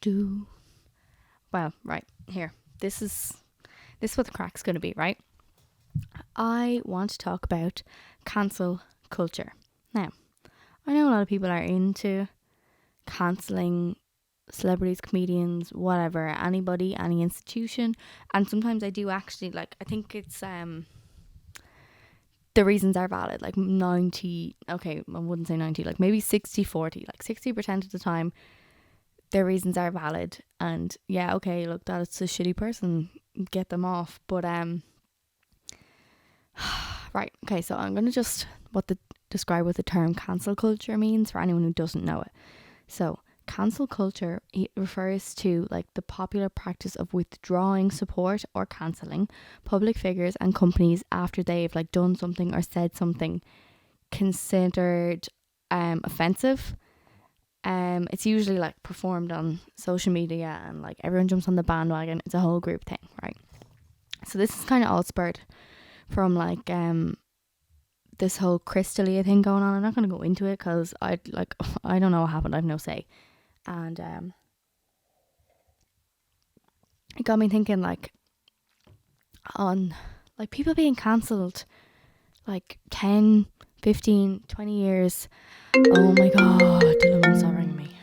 Well, right here. This is what the crack's going to be, right? I want to talk about cancel culture. Now, I know a lot of people are into cancelling celebrities, comedians, whatever, anybody, any institution, and sometimes I do actually like. I think it's the reasons are valid, like 90. Okay, I wouldn't say 90, like maybe 60-40, like 60% of the time their reasons are valid, and yeah, okay, look, that's a shitty person, get them off. But right, okay, so I'm gonna just describe what the term cancel culture means for anyone who doesn't know it. So cancel culture, it refers to like the popular practice of withdrawing support or cancelling public figures and companies after they've like done something or said something considered offensive. It's usually like performed on social media and like everyone jumps on the bandwagon. It's a whole group thing, right? So this is kind of all spurred from like this whole Chris D'Elia thing going on. I'm not going to go into it because I don't know what happened. I have no say. And it got me thinking like on like people being cancelled like 10, 15, 20 years. Oh my god, Dylan, stop ringing me.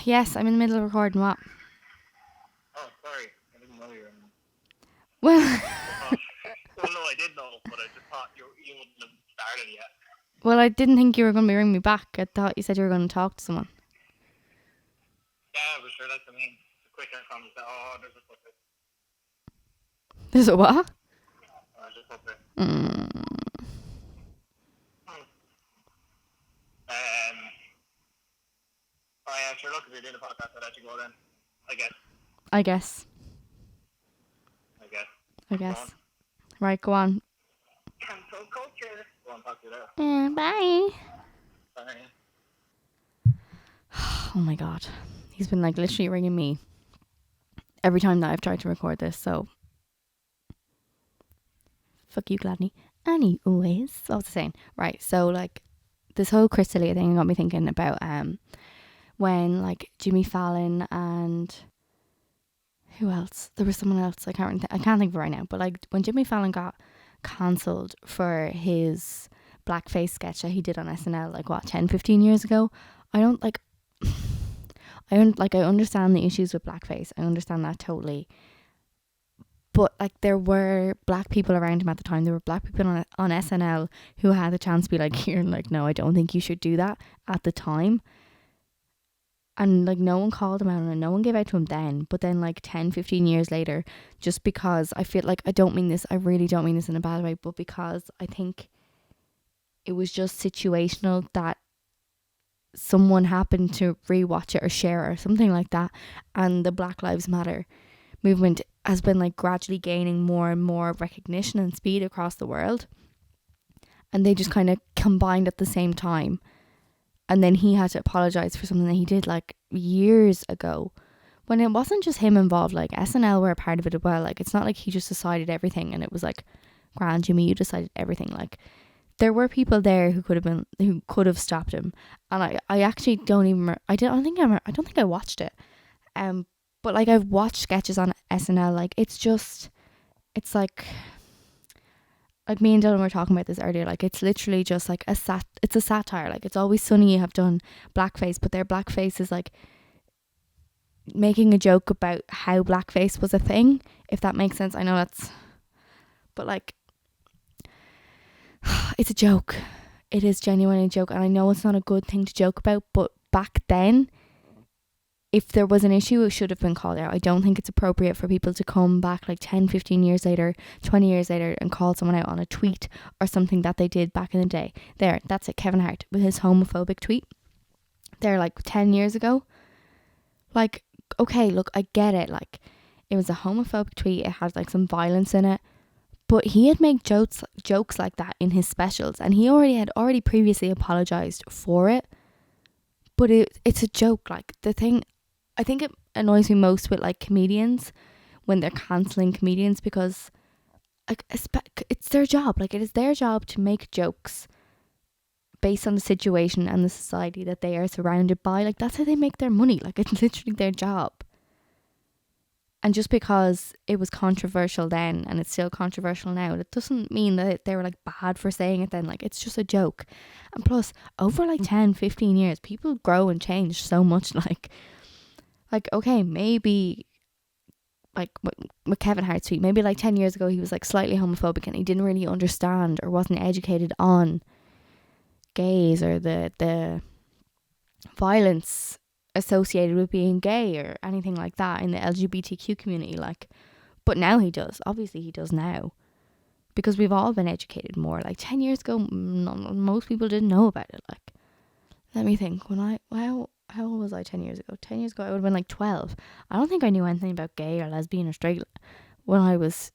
Yes, I'm in the middle of recording. What? Oh, sorry. I didn't know you were in. Well, Well, no, I did know, but I just thought you wouldn't have started yet. well, I didn't think you were going to be ringing me back. I thought you said you were going to talk to someone. Yeah, but sure, that's, I mean, the quicker conversation. Oh, there's a puppet. There's a what? There's a puppet. Oh, yeah, sure, look, if you're doing a podcast, I'll let you go then. I guess. I guess. Go on. Right, go on. Cancel culture. Go on, talk to you later. Bye. Bye. Oh my god. He's been like literally ringing me every time that I've tried to record this, so fuck you, Gladney. Anyways, what was I saying? Right, so like this whole Chris D'Elia thing got me thinking about when like Jimmy Fallon and who else? There was someone else. I can't think of it right now. But like when Jimmy Fallon got cancelled for his blackface sketch that he did on SNL, like what, 10, 15 years ago. I understand the issues with blackface. I understand that totally. But like there were black people around him at the time. There were black people on SNL who had the chance to be like, here, like, no, I don't think you should do that at the time. And like no one called him out and no one gave out to him then. But then like 10, 15 years later, just because I feel like I really don't mean this in a bad way, but because I think it was just situational that someone happened to rewatch it or share it or something like that, and the Black Lives Matter movement has been like gradually gaining more and more recognition and speed across the world, and they just kind of combined at the same time. And then he had to apologize for something that he did like years ago, when it wasn't just him involved. Like SNL were a part of it as well. Like it's not like he just decided everything and it was like, grand Jimmy, you decided everything. Like there were people there who could have stopped him. And I actually don't even I don't think I watched it. But like I've watched sketches on SNL. Like it's like me and Dylan were talking about this earlier. Like it's literally just like it's a satire. Like It's Always Sunny have done blackface, but their blackface is like making a joke about how blackface was a thing, if that makes sense. I know but like it's a joke. It is genuinely a joke, and I know it's not a good thing to joke about, but back then, if there was an issue, it should have been called out. I don't think it's appropriate for people to come back like 10, 15 years later, 20 years later and call someone out on a tweet or something that they did back in the day. That's it, Kevin Hart with his homophobic tweet. Like 10 years ago. Like, okay, look, I get it. Like, it was a homophobic tweet. It had like some violence in it. But he had made jokes like that in his specials, and he already previously apologized for it. But it's a joke. Like the thing, I think it annoys me most with like comedians when they're cancelling comedians, because like it's their job. Like it is their job to make jokes based on the situation and the society that they are surrounded by. Like, that's how they make their money. Like, it's literally their job. And just because it was controversial then and it's still controversial now, it doesn't mean that they were like bad for saying it then. Like, it's just a joke. And plus, over like 10, 15 years, people grow and change so much. Like okay, maybe like with Kevin Hart's tweet, maybe like 10 years ago he was like slightly homophobic and he didn't really understand or wasn't educated on gays or the violence associated with being gay or anything like that in the LGBTQ community. Like, but now he does. Obviously he does now, because we've all been educated more. Like 10 years ago, most people didn't know about it. Like, let me think. How old was I 10 years ago? 10 years ago I would have been like 12. I don't think I knew anything about gay or lesbian or straight when I was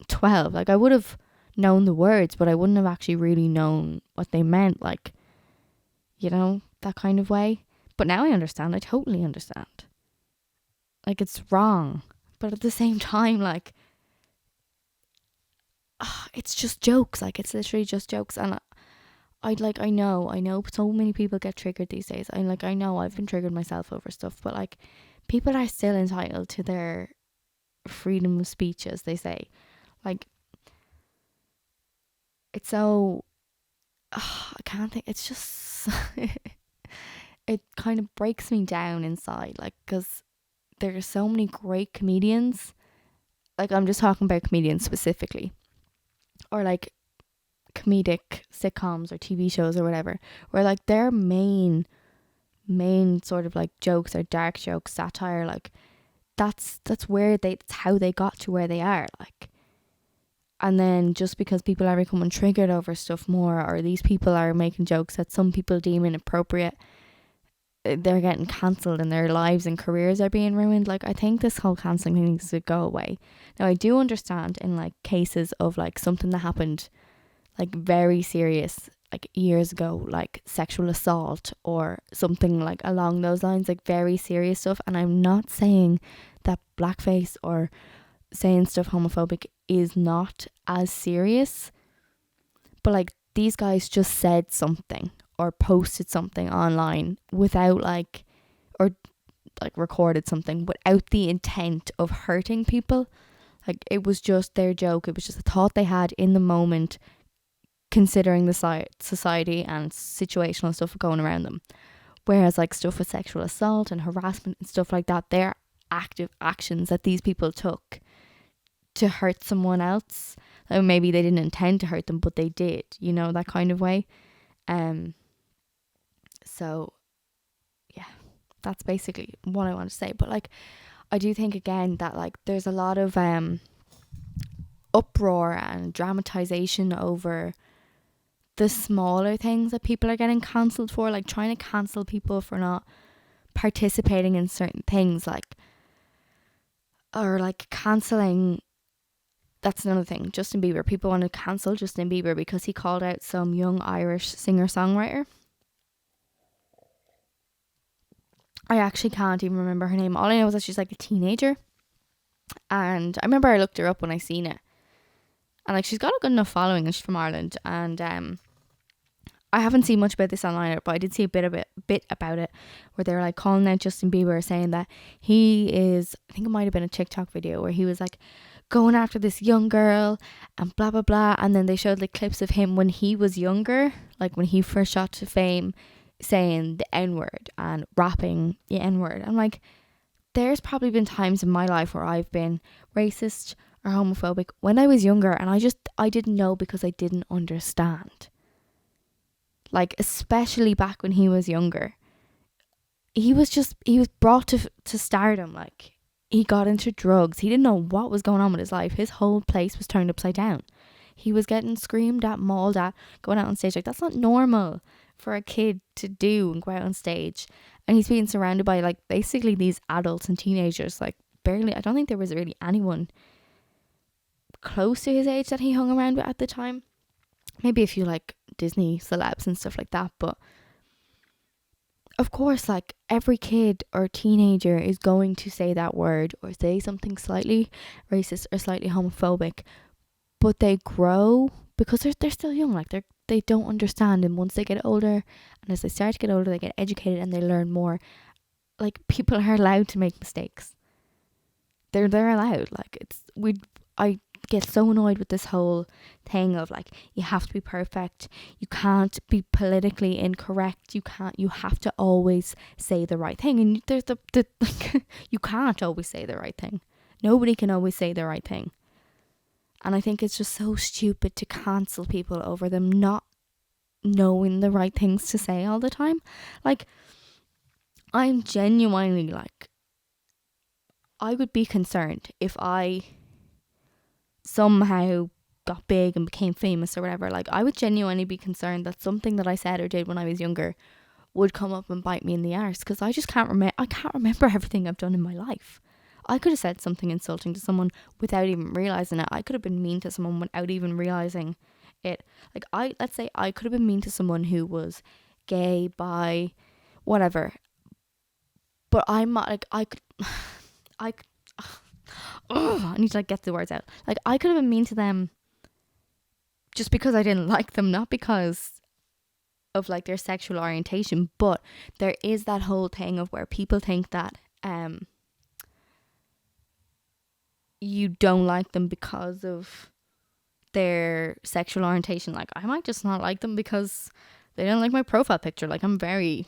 12. Like, I would have known the words, but I wouldn't have actually really known what they meant, like, you know, that kind of way. But now I understand. I totally understand. Like, it's wrong, but at the same time, like, it's just jokes. Like, it's literally just jokes. And I know so many people get triggered these days. I know I've been triggered myself over stuff, but like, people are still entitled to their freedom of speech, as they say. Like, it's so, I can't think, it's just, it kind of breaks me down inside, like, because there are so many great comedians. Like, I'm just talking about comedians specifically, or like comedic sitcoms or TV shows or whatever, where like their main sort of like jokes are dark jokes, satire. Like, that's how they got to where they are. Like, and then just because people are becoming triggered over stuff more, or these people are making jokes that some people deem inappropriate, they're getting cancelled and their lives and careers are being ruined. Like, I think this whole cancelling thing needs to go away. Now, I do understand in like cases of like something that happened like very serious, like years ago, like sexual assault or something like along those lines, like very serious stuff. And I'm not saying that blackface or saying stuff homophobic is not as serious, but like, these guys just said something or posted something online without like, or like recorded something without the intent of hurting people. Like, it was just their joke. It was just a thought they had in the moment, considering the society and situational stuff going around them. Whereas like stuff with sexual assault and harassment and stuff like that, they're active actions that these people took to hurt someone else. Like, maybe they didn't intend to hurt them, but they did, you know, that kind of way. So yeah, that's basically what I want to say. But like, I do think again that like there's a lot of uproar and dramatization over the smaller things that people are getting cancelled for, like trying to cancel people for not participating in certain things, like, or like cancelling. That's another thing. Justin Bieber. People want to cancel Justin Bieber because he called out some young Irish singer-songwriter. I actually can't even remember her name. All I know is that she's like a teenager. And I remember I looked her up when I seen it. And like, she's got a good enough following and she's from Ireland. And I haven't seen much about this online, but I did see a bit about it, where they were like calling out Justin Bieber, saying that he is, I think it might have been a TikTok video where he was like going after this young girl and blah blah blah. And then they showed like clips of him when he was younger, like when he first shot to fame, saying the N-word and rapping the N-word. I'm like, there's probably been times in my life where I've been racist or homophobic when I was younger, and I didn't know because I didn't understand. Like, especially back when he was younger, he was brought to stardom. Like, he got into drugs. He didn't know what was going on with his life. His whole place was turned upside down. He was getting screamed at, mauled at, going out on stage. Like, that's not normal for a kid to do and go out on stage. And he's being surrounded by like basically these adults and teenagers. Like, barely, I don't think there was really anyone close to his age that he hung around with at the time. Maybe a few like Disney celebs and stuff like that, but of course, like, every kid or teenager is going to say that word or say something slightly racist or slightly homophobic, but they grow because they're still young. Like, they don't understand. And once they get older, and as they start to get older, they get educated and they learn more. Like, people are allowed to make mistakes. They're allowed. Like, I get so annoyed with this whole thing of like, you have to be perfect, you can't be politically incorrect, you have to always say the right thing. And there's the you can't always say the right thing. Nobody can always say the right thing. And I think it's just so stupid to cancel people over them not knowing the right things to say all the time. Like, I'm genuinely like, I would be concerned if I somehow got big and became famous or whatever. Like, I would genuinely be concerned that something that I said or did when I was younger would come up and bite me in the arse, because I just can't remember. I can't remember everything I've done in my life. I could have said something insulting to someone without even realizing it. I could have been mean to someone without even realizing it. Like, let's say I could have been mean to someone who was gay, bi, whatever. But I'm not like, I need to like get the words out. Like, I could have been mean to them just because I didn't like them, not because of like their sexual orientation. But there is that whole thing of where people think that you don't like them because of their sexual orientation. Like, I might just not like them because they don't like my profile picture. Like, I'm very,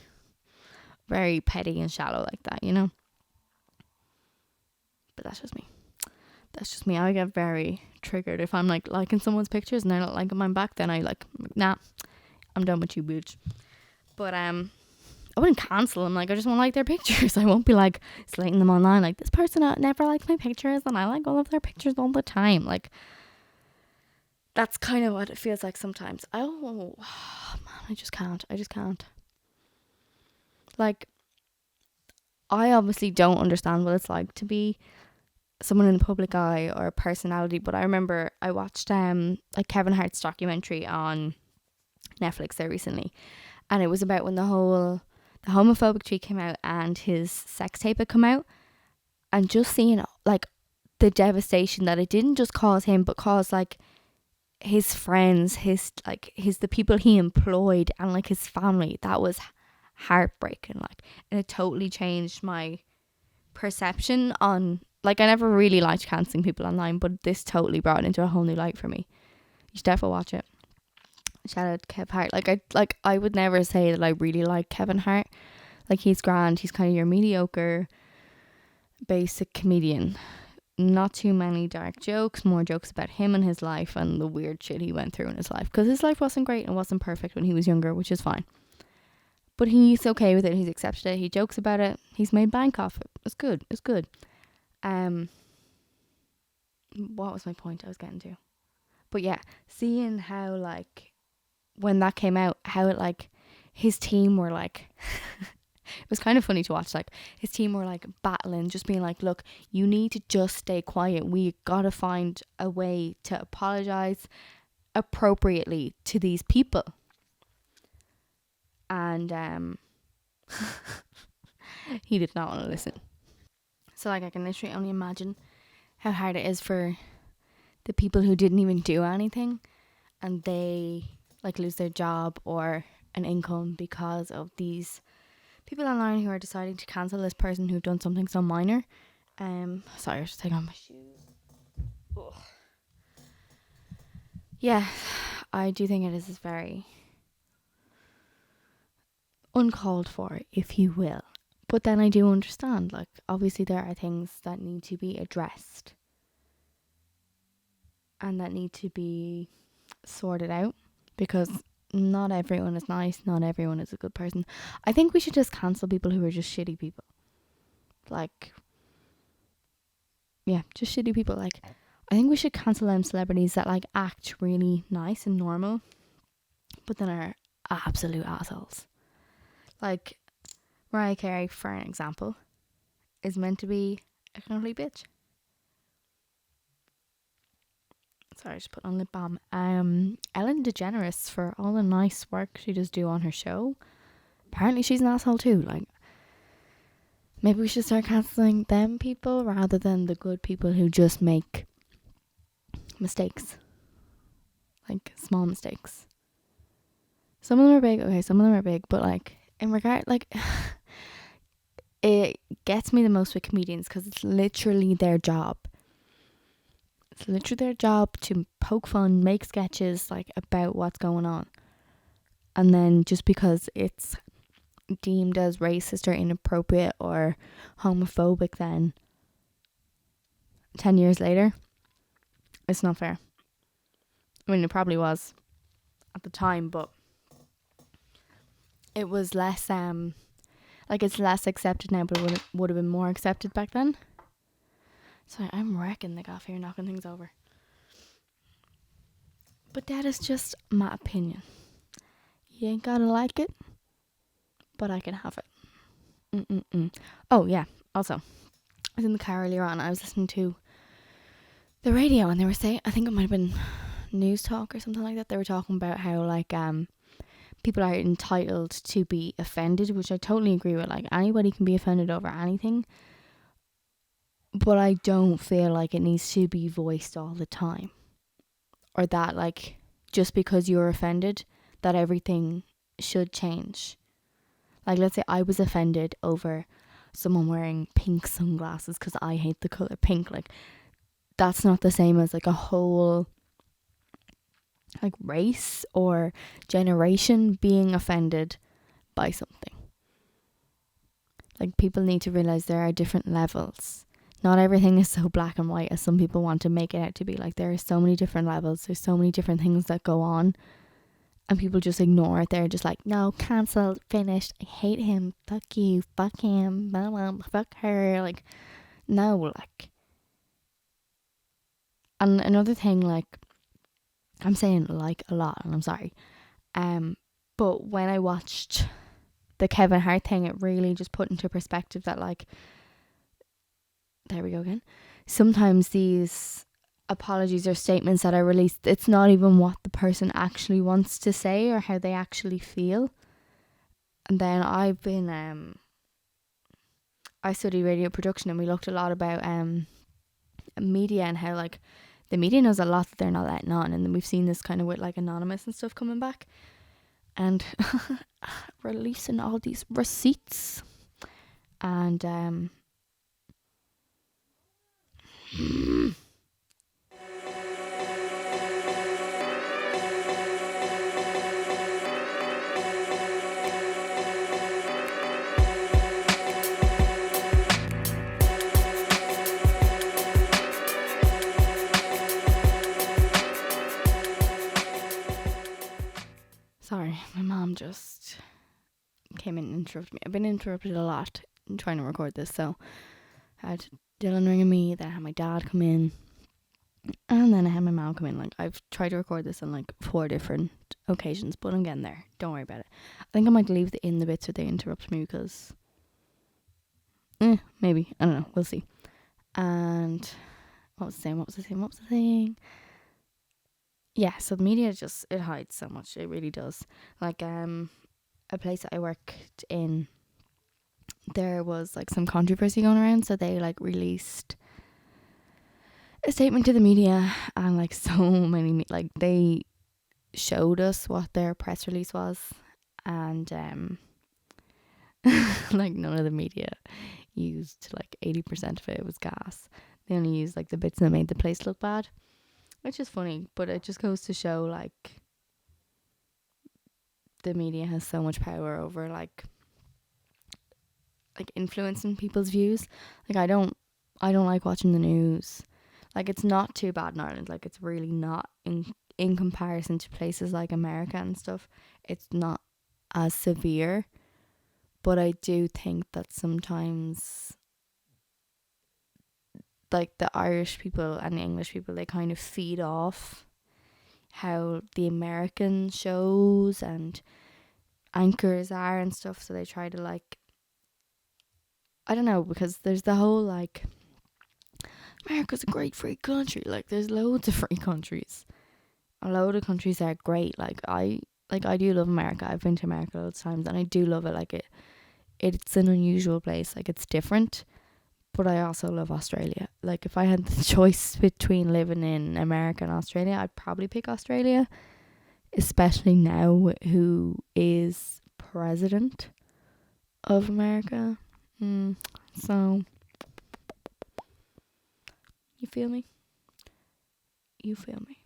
very petty and shallow like that, you know? But that's just me. I get very triggered if I'm like liking someone's pictures and they're not liking mine back. Then I like, nah, I'm done with you, bitch. But I wouldn't cancel them. Like, I just won't like their pictures. I won't be like slating them online. Like, this person never liked my pictures and I like all of their pictures all the time. Like, that's kind of what it feels like sometimes. Man, I just can't. Like, I obviously don't understand what it's like to be someone in the public eye or a personality, but I remember I watched like Kevin Hart's documentary on Netflix there recently, and it was about when the homophobic tweet came out and his sex tape had come out, and just seeing like the devastation that it didn't just cause him but cause like his friends, the people he employed, and like his family. That was heartbreaking. Like, and it totally changed my perception on, like, I never really liked cancelling people online, but this totally brought it into a whole new light for me. You should definitely watch it. Shout out to Kev Hart. I would never say that I really like Kevin Hart. Like, he's grand. He's kind of your mediocre basic comedian. Not too many dark jokes, more jokes about him and his life and the weird shit he went through in his life, because his life wasn't great and wasn't perfect when he was younger, which is fine. But he's okay with it. He's accepted it. He jokes about it. He's made bank off it. It's good. What was my point I was getting to? But yeah, seeing how, like, when that came out, how it, like, his team were like it was kind of funny to watch. Like, his team were like battling, just being like, look, you need to just stay quiet. We gotta find a way to apologize appropriately to these people. And he did not want to listen. So, like, I can literally only imagine how hard it is for the people who didn't even do anything and they like lose their job or an income because of these people online who are deciding to cancel this person who've done something so minor. Sorry, I was just taking off my shoes. Ugh. Yeah, I do think it is very uncalled for, if you will. But then I do understand, like, obviously there are things that need to be addressed and that need to be sorted out, because not everyone is nice, not everyone is a good person. I think we should just cancel people who are just shitty people. Like, yeah, just shitty people. Like, I think we should cancel them celebrities that like act really nice and normal, but then are absolute assholes. Like, Mariah Carey, for an example, is meant to be a complete bitch. Sorry, I just put on lip balm. Ellen DeGeneres, for all the nice work she does do on her show, apparently she's an asshole too. Like, maybe we should start cancelling them people rather than the good people who just make mistakes. Like, small mistakes. Some of them are big. Okay, some of them are big, but like in regard, like it gets me the most with comedians because it's literally their job. It's literally their job to poke fun, make sketches like about what's going on, and then just because it's deemed as racist or inappropriate or homophobic, then 10 years later, it's not fair. I mean, it probably was at the time, but it was less like it's less accepted now, but it would have been more accepted back then. Sorry, I'm wrecking the gaff here, knocking things over. But that is just my opinion. You ain't gotta like it, but I can have it. Oh yeah, also, I was in the car earlier on, I was listening to the radio and they were saying, I think it might have been News Talk or something like that, they were talking about how like people are entitled to be offended, which I totally agree with. Like anybody can be offended over anything, but I don't feel like it needs to be voiced all the time, or that like just because you're offended that everything should change. Like let's say I was offended over someone wearing pink sunglasses because I hate the colour pink. Like that's not the same as like a whole like race or generation being offended by something. Like people need to realize there are different levels. Not everything is so black and white as some people want to make it out to be. Like there are so many different levels, there's so many different things that go on, and people just ignore it. They're just like, no, cancelled, finished, I hate him, fuck you, fuck him, blah, blah, fuck her. Like no, like. And another thing, like I'm saying like a lot and I'm sorry, but when I watched the Kevin Hart thing, it really just put into perspective that like, there we go again, sometimes these apologies or statements that are released, it's not even what the person actually wants to say or how they actually feel. And then I've been I studied radio production and we looked a lot about media and how like the media knows a lot that they're not letting on, and then we've seen this kind of with like Anonymous and stuff coming back and releasing all these receipts and sorry, my mom just came in and interrupted me. I've been interrupted a lot in trying to record this, so I had Dylan ringing me, then I had my dad come in, and then I had my mom come in. Like I've tried to record this on like 4 different occasions, but I'm getting there. Don't worry about it. I think I might leave in the bits where they interrupt me because maybe. I don't know. We'll see. And what was the saying? Yeah, so the media just, it hides so much. It really does. Like a place that I worked in, there was like some controversy going around, so they like released a statement to the media, and like so many like they showed us what their press release was, and like none of the media used like 80% of it. It was gas. They only used like the bits that made the place look bad, which is funny, but it just goes to show like the media has so much power over like influencing people's views. Like I don't like watching the news. Like it's not too bad in Ireland. Like it's really not in comparison to places like America and stuff. It's not as severe, but I do think that sometimes like the Irish people and the English people, they kind of feed off how the American shows and anchors are and stuff, so they try to like, I don't know, because there's the whole like America's a great free country. Like there's loads of free countries. A load of countries are great. Like I do love America. I've been to America loads of times and I do love it. Like it's an unusual place. Like it's different. But I also love Australia. Like if I had the choice between living in America and Australia, I'd probably pick Australia. especially now who is president of America. So, you feel me? You feel me?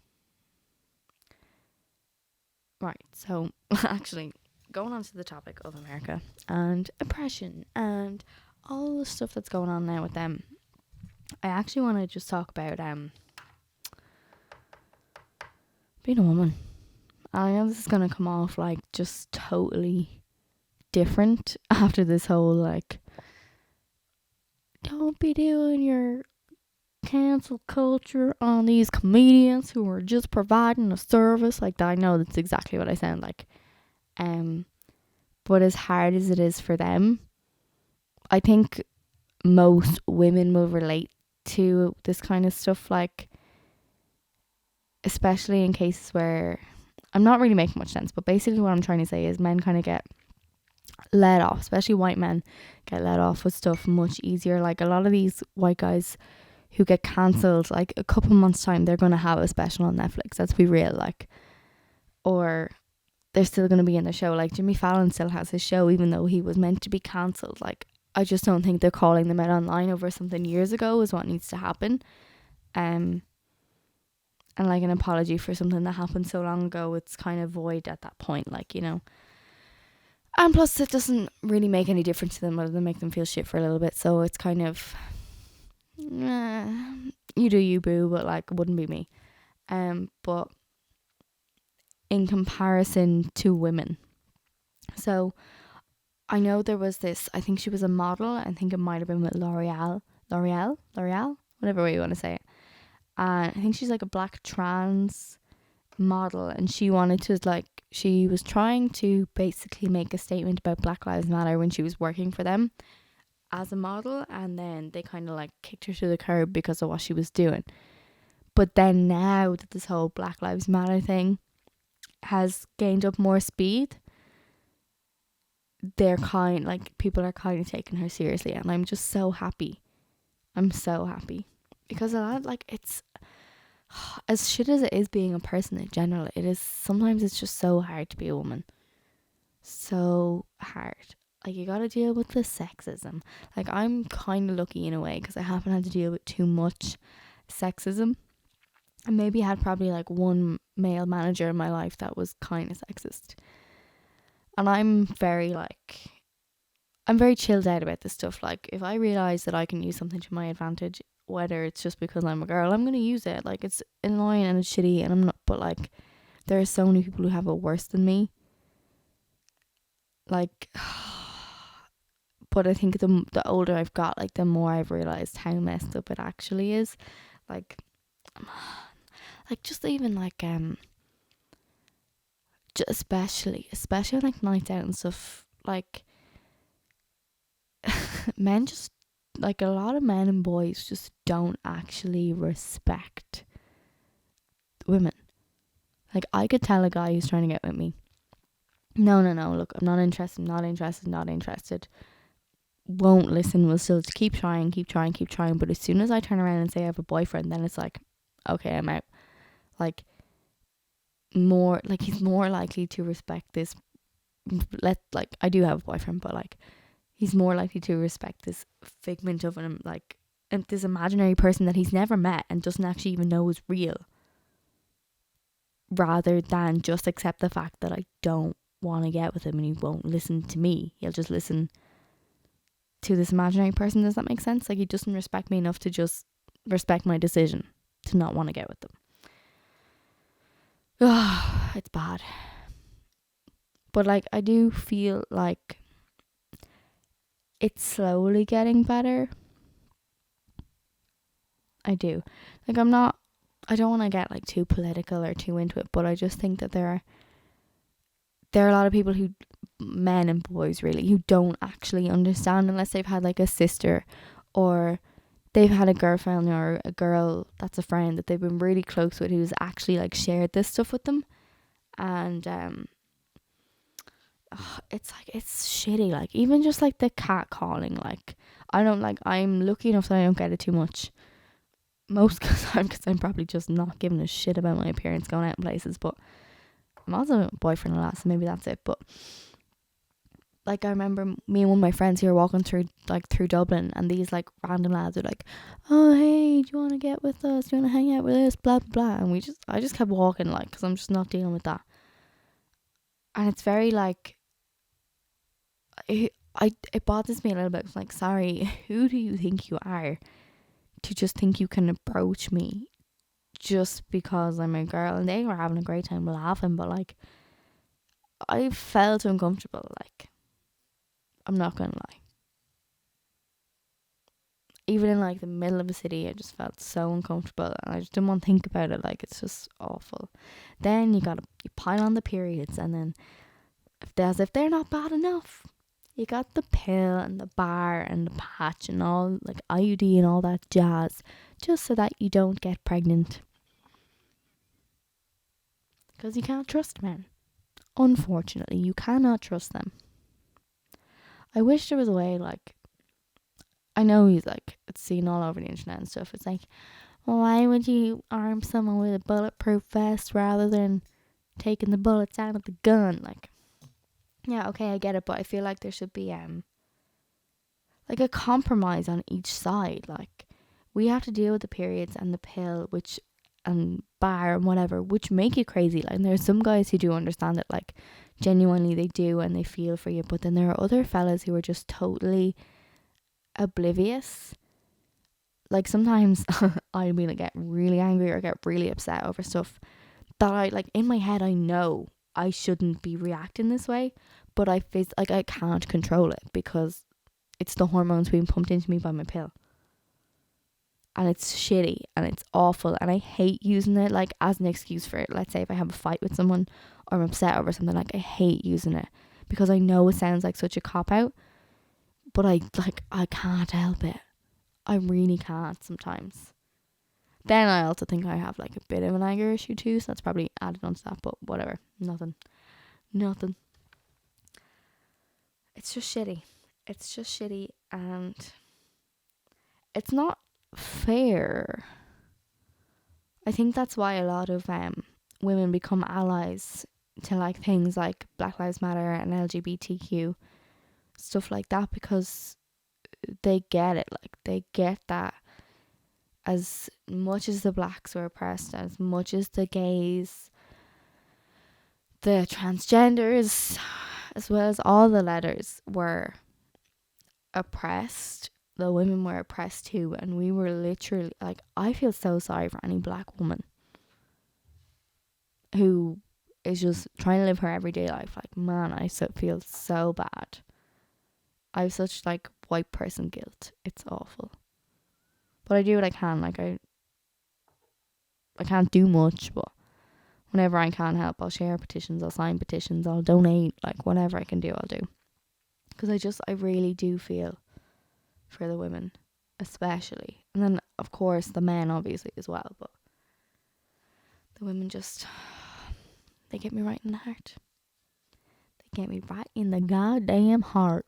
Right, so actually, going on to the topic of America and oppression and all the stuff that's going on now with them, I actually want to just talk about being a woman. I know this is going to come off like just totally different after this whole like, don't be doing your cancel culture on these comedians who are just providing a service. Like, I know that's exactly what I sound like. But as hard as it is for them, I think most women will relate to this kind of stuff, like, especially in cases where I'm not really making much sense, but basically what I'm trying to say is men kind of get let off, especially white men get let off with stuff much easier. Like, a lot of these white guys who get cancelled, like, a couple months time they're going to have a special on Netflix, let's be real, like, or they're still going to be in the show. Like, Jimmy Fallon still has his show even though he was meant to be cancelled. Like, I just don't think they're calling them out online over something years ago is what needs to happen. And like an apology for something that happened so long ago, it's kind of void at that point, like, you know. And plus it doesn't really make any difference to them other than make them feel shit for a little bit. So it's kind of, you do you, boo, but like, it wouldn't be me. But in comparison to women, so I know there was this, I think she was a model, I think it might have been with L'Oreal, whatever way you want to say it. And I think she's like a black trans model, and she wanted to, like, she was trying to basically make a statement about Black Lives Matter when she was working for them as a model, and then they kind of like kicked her to the curb because of what she was doing. But then now that this whole Black Lives Matter thing has gained up more speed, they're kind, like, people are kind of taking her seriously, and I'm just so happy. I'm so happy because a lot, like, it's as shit as it is being a person in general, it is sometimes it's just so hard to be a woman. So hard. Like, you gotta deal with the sexism. Like, I'm kind of lucky in a way because I haven't had to deal with too much sexism. I maybe had probably like one male manager in my life that was kind of sexist. And I'm very chilled out about this stuff. Like, if I realise that I can use something to my advantage, whether it's just because I'm a girl, I'm going to use it. Like, it's annoying and it's shitty and I'm not, but like, there are so many people who have it worse than me. Like, but I think the older I've got, like, the more I've realised how messed up it actually is. Like just even like, especially like nights out and stuff, like, men just, like, a lot of men and boys just don't actually respect women. Like, I could tell a guy who's trying to get with me, no, look, I'm not interested, won't listen, will still keep trying, but as soon as I turn around and say I have a boyfriend, then it's like, okay, I'm out. Like, more, like, he's more likely to respect this, I do have a boyfriend, but like, he's more likely to respect this figment of him, like, this imaginary person that he's never met and doesn't actually even know is real, rather than just accept the fact that I don't want to get with him and he won't listen to me. He'll just listen to this imaginary person. Does that make sense? Like, he doesn't respect me enough to just respect my decision to not want to get with them. It's bad. But like, I do feel like it's slowly getting better. I do. Like, I don't want to get like too political or too into it, but I just think that there are a lot of people who, men and boys really, who don't actually understand unless they've had like a sister or they've had a girlfriend or a girl that's a friend that they've been really close with who's actually like shared this stuff with them. And it's like, it's shitty. Like, even just like the cat calling, like, I don't, like, I'm lucky enough that I don't get it too much, most because I'm probably just not giving a shit about my appearance going out in places. But I'm also a boyfriend and so maybe that's it. But like I remember me and one of my friends here walking through Dublin, and these like random lads are like, "Oh hey, do you want to get with us? Do you want to hang out with us?" Blah blah blah. And I just kept walking like, because I'm just not dealing with that. And it's very like, it bothers me a little bit. It's like, sorry, who do you think you are to just think you can approach me just because I'm a girl? And they were having a great time laughing, but like, I felt uncomfortable. Like, I'm not gonna lie. Even in like the middle of a city, I just felt so uncomfortable, and I just didn't want to think about it. Like, it's just awful. Then you pile on the periods, and then as if they're not bad enough, you got the pill and the bar and the patch and all, like IUD and all that jazz, just so that you don't get pregnant. Because you can't trust men. Unfortunately, you cannot trust them. I wish there was a way, like, I know he's like, it's seen all over the internet and stuff. It's like, why would you arm someone with a bulletproof vest rather than taking the bullets out of the gun? Like, yeah, okay, I get it, but I feel like there should be like a compromise on each side. Like, we have to deal with the periods and the pill, which and bar and whatever, which make you crazy. Like, and there's some guys who do understand it, like genuinely they do, and they feel for you. But then there are other fellas who are just totally oblivious. Like, sometimes I mean, I get really angry or get really upset over stuff that I like in my head. I know I shouldn't be reacting this way, but I can't control it because it's the hormones being pumped into me by my pill. And it's shitty and it's awful, and I hate using it like as an excuse for it. Let's say if I have a fight with someone or I'm upset over something, like I hate using it because I know it sounds like such a cop out, but I can't help it. I really can't sometimes. Then I also think I have like a bit of an anger issue too, so that's probably added onto that, but whatever. Nothing. It's just shitty. It's just shitty, and it's not fair. I think that's why a lot of women become allies to like things like Black Lives Matter and LGBTQ stuff like that, because they get it. Like, they get that as much as the blacks were oppressed, as much as the gays, the transgenders, as well as all the letters were oppressed, the women were oppressed too. And we were literally like, I feel so sorry for any black woman who is just trying to live her everyday life. Like, man, I feel so bad. I have such like white person guilt. It's awful. But I do what I can. Like, I can't do much, but whenever I can help, I'll share petitions, I'll sign petitions, I'll donate, like whatever I can do, I'll do. Because I really do feel for the women, especially. And then, of course, the men, obviously, as well. But the women just, they get me right in the heart. They get me right in the goddamn heart.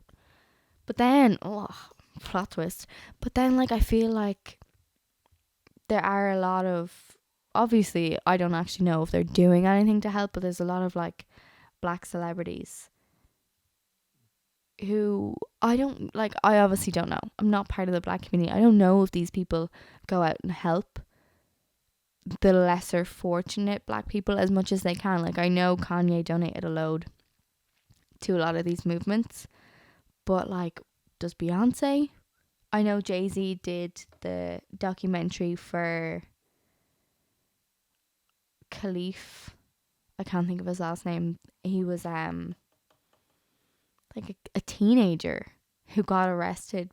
But then, plot twist. But then, like, I feel like there are a lot of, obviously, I don't actually know if they're doing anything to help, but there's a lot of, like, black celebrities who I obviously don't know. I'm not part of the black community. I don't know if these people go out and help the lesser fortunate black people as much as they can. Like, I know Kanye donated a load to a lot of these movements, but like, does Beyonce? I know Jay-Z did the documentary for Khalif. I can't think of his last name. He was like a teenager who got arrested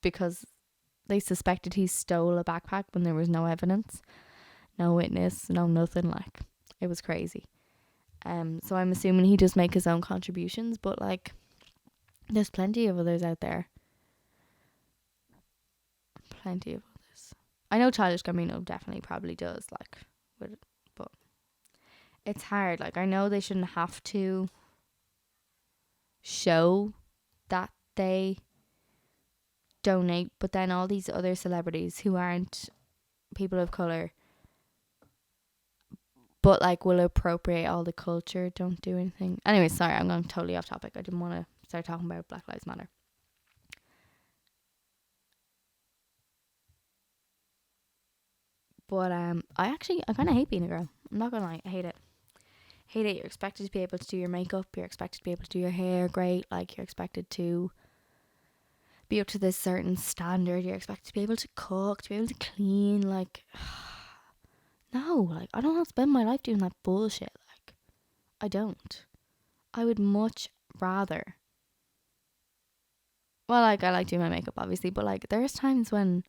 because they suspected he stole a backpack when there was no evidence, no witness, no nothing. Like, it was crazy. So I'm assuming he does make his own contributions, but like, there's plenty of others out there. Plenty of others. I know Childish Gambino definitely probably does, like, but it's hard. Like, I know they shouldn't have to show that they donate, but then all these other celebrities who aren't people of colour but like will appropriate all the culture, don't do anything. Anyway, sorry, I'm going totally off topic. I didn't want to start talking about Black Lives Matter. But I kind of hate being a girl. I'm not gonna lie, I hate it. Hate it. You're expected to be able to do your makeup. You're expected to be able to do your hair great. Like, you're expected to be up to this certain standard. You're expected to be able to cook, to be able to clean. Like, no, like, I don't want to spend my life doing that bullshit. Like, I don't. I would much rather. Well, like, I like doing my makeup, obviously, but like, there's times when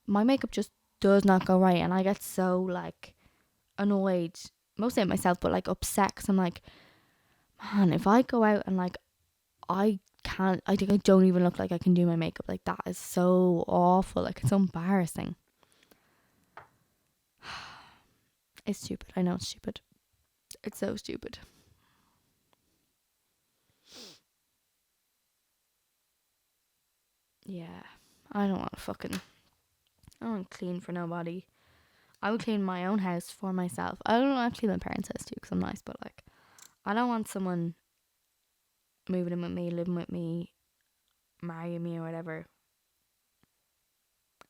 my makeup just does not go right, and I get so like annoyed, mostly at myself, but like upset, because I'm like, man, if I go out and like I think I don't even look like I can do my makeup, like that is so awful, like it's so embarrassing. It's stupid. I know it's stupid. It's so stupid. Yeah, I don't want I don't clean for nobody. I would clean my own house for myself. I don't want to clean my parents' house too, because I'm nice, but like, I don't want someone moving in with me, living with me, marrying me or whatever,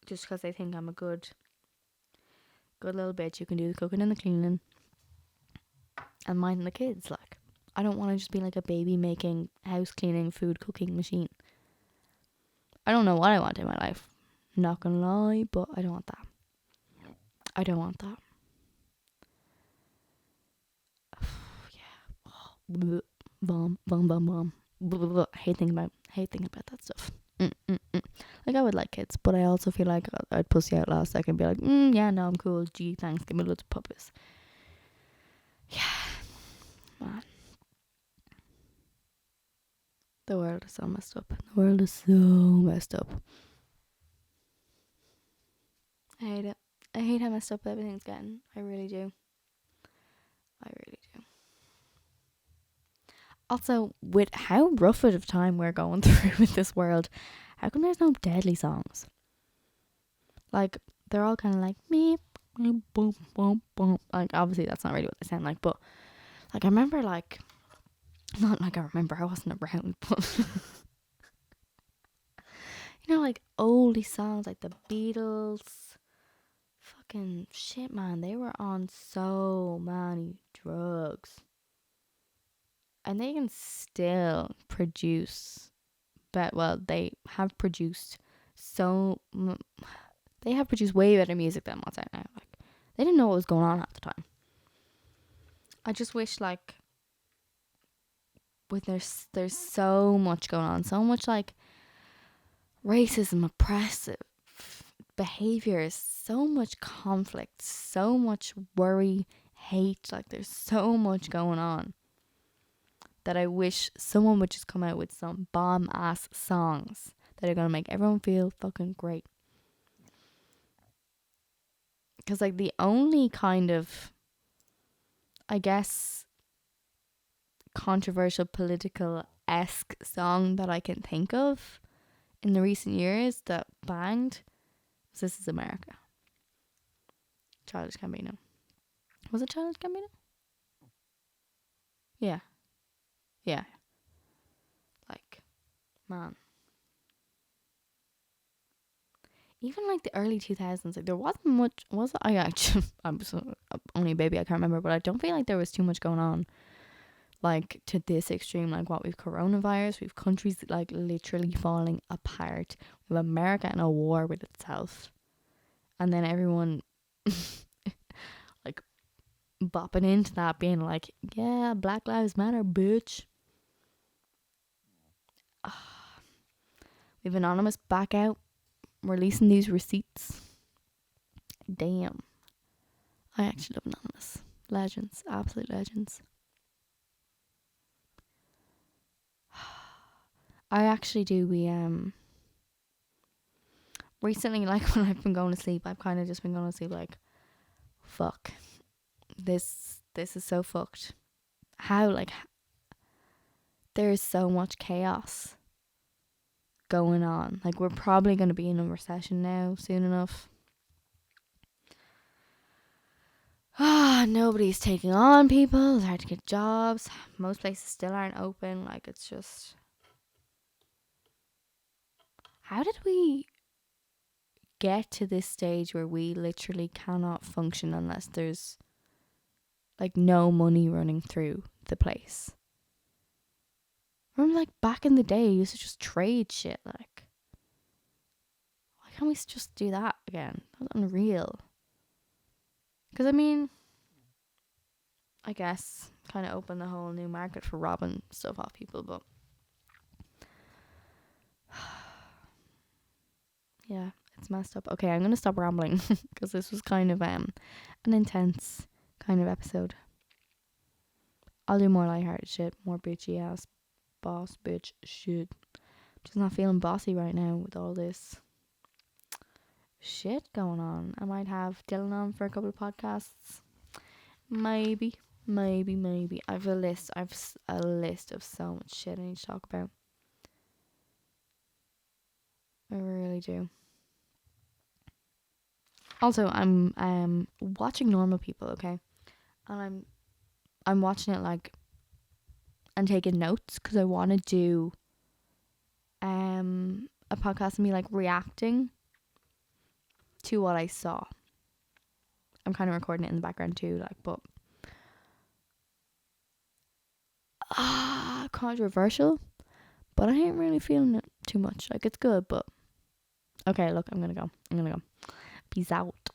just because they think I'm a good little bitch who can do the cooking and the cleaning and minding the kids. Like, I don't want to just be like a baby making, house cleaning, food cooking machine. I don't know what I want in my life. Not gonna lie, but I don't want that. I don't want that. Yeah. Bomb, bomb, bomb, bomb. I hate thinking about that stuff. Like, I would like kids, but I also feel like I'd pussy out last second and be like, yeah, no, I'm cool. Gee, thanks. Give me loads of puppies. Yeah, man. The world is so messed up. The world is so messed up. I hate it. I hate how messed up everything's getting. I really do. I really do. Also, with how rough of a time we're going through with this world, how come there's no deadly songs? Like, they're all kind of like, meep, boom, boom, boom. Like, obviously that's not really what they sound like, but like, I remember, like, not like I remember, I wasn't around, but you know, like oldie songs like the Beatles. Fucking shit, man. They were on so many drugs. And they can still produce, but well, they have produced they have produced way better music than what's out now. Like, they didn't know what was going on at the time. I just wish, like, with there's so much going on, so much like racism, oppressive behaviors, so much conflict, so much worry, hate. Like, there's so much going on that I wish someone would just come out with some bomb ass songs that are gonna make everyone feel fucking great. Because like, the only kind of, I guess, controversial political-esque song that I can think of in the recent years that banged was This Is America. Childish Gambino. Was it Childish Gambino? Yeah. Yeah. Like, man. Even like the early 2000s, like, there wasn't much, was it? I actually, I'm only a baby, I can't remember, but I don't feel like there was too much going on, like, to this extreme. Like, what, we've coronavirus, we've countries like literally falling apart, we have America in a war with itself, and then everyone like bopping into that, being like, yeah, Black Lives Matter, bitch. We've Anonymous back out releasing these receipts. Damn. I actually love Anonymous. Legends. Absolute legends. I actually do. We recently, like, when I've been going to sleep, I've kind of just been going to sleep like, fuck. This is so fucked. How, like, there is so much chaos going on. Like, we're probably going to be in a recession now soon enough. Nobody's taking on people. It's hard to get jobs. Most places still aren't open. Like, it's just, how did we get to this stage where we literally cannot function unless there's like no money running through the place? Remember, like, back in the day, you used to just trade shit. Like, why can't we just do that again? That's unreal. Because, I mean, I guess kind of open the whole new market for robbing stuff off people, but yeah, it's messed up. Okay, I'm going to stop rambling because this was kind of an intense kind of episode. I'll do more lighthearted shit, more bitchy ass boss bitch shit. Just not feeling bossy right now with all this shit going on. I might have Dylan on for a couple of podcasts. Maybe. I've a list of so much shit I need to talk about. I really do. Also, I'm watching Normal People, okay? And I'm watching it like and taking notes because I want to do a podcast of me like reacting to what I saw. I'm kind of recording it in the background too, like, but controversial, but I ain't really feeling it too much. Like, it's good, but okay, look, I'm gonna go. Peace out.